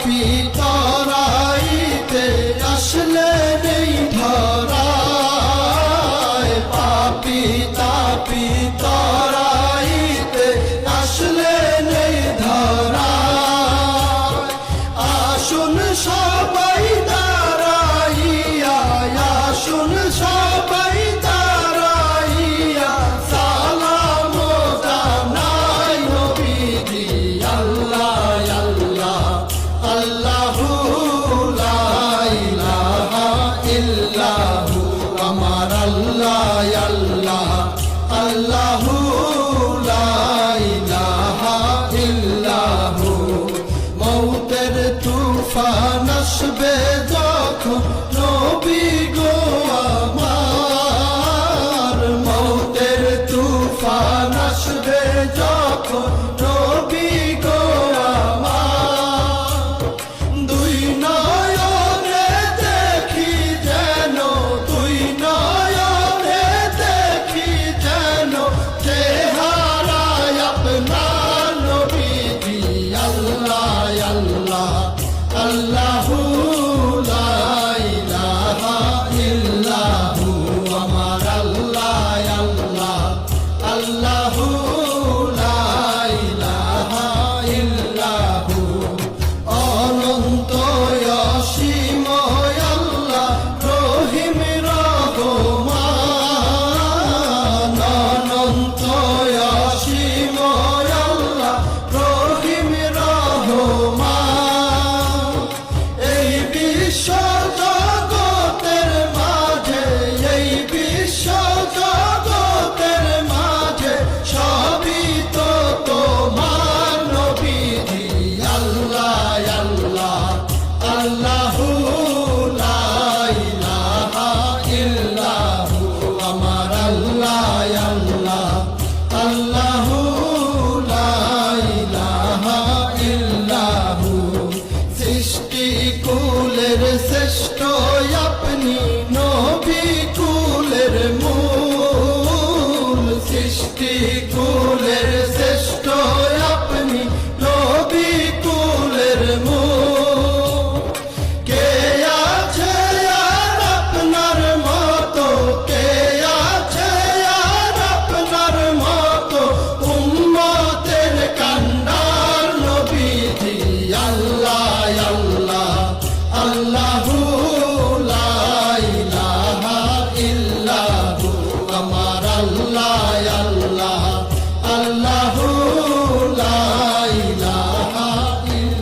পাপী তরাইতে আসলে নেই ধরায়, পাপী তাপী তরাইতে আসলে নেই ধরায়। আসুন সবাই দাঁড়াইয়া, আসুন সবাই দাঁড়াইয়া, সালাম জানাই নবীজি। আল্লাহ আল্লাহ আল্লাহু লা ইলাহা ইল্লাহু, আমার আল্লাহ আল্লাহ আল্লাহু লা ইলাহা ইল্লাহু। মৌতের তুফান আসবে যখন নবী গো আমার, মৌতের তুফান আসবে যখন নবী গো আমার। দুই নয়নে দেখি যেন, দুই নয়নে দেখি যেন চেহারায় আপনার নবীজি। আল্লাহ আল্লাহ আল্লাহু লা ইলাহা ইল্লাহু, আমার আল্লাহ আল্লাহ আল্লাহু লা ইলাহা ইল্লাহু। অনন্ত অসীম আল্লাহ রহিম রহমান, অনন্ত অসীম আল্লাহ রহিম রহমান। এই বিশ্ব জগতের মাঝে, এই বিশ্ব জগতের মাঝে সবই তো তোমার নবীজি। আল্লাহ আল্লাহ আল্লাহু লা ইলাহা ইল্লাহু, আমার আল্লাহ আল্লাহ আল্লাহু লা ইলাহা ইল্লাহু। সৃষ্টি কুলের শ্রেষ্ঠ